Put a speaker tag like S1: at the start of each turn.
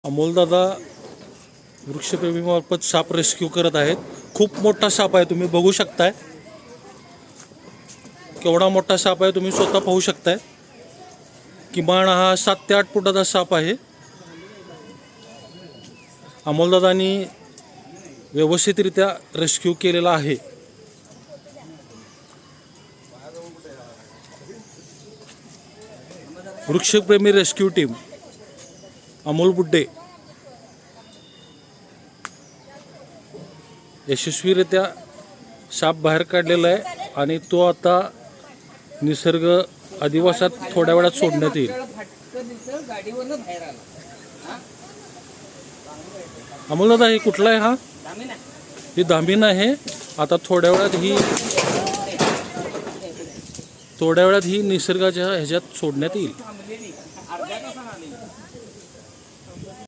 S1: अमोलदादा वृक्षप्रेमीमार्फत साप रेस्क्यू करत आहेत। खूप मोठा साप आहे, तुम्ही बघू शकताय केवढा मोठा साप आहे, तुम्ही स्वतः पाहू शकताय। किमान हा 7 ते 8 फुटाचा साप आहे। अमोलदादांनी व्यवस्थितरित्या रेस्क्यू केलेला आहे। वृक्षप्रेमी रेस्क्यू टीम अमोल बुड्डे यशस्वीरित्या साप बाहेर काढलेला आहे आणि तो आता निसर्ग अधिवासात थोड्या वेळात सोडण्यात येईल। अमोलदादा हे कुठला आहे? हा ही दामिन आहे। आता थोड्या वेळात ही निसर्गाच्या ह्याच्यात सोडण्यात येईल।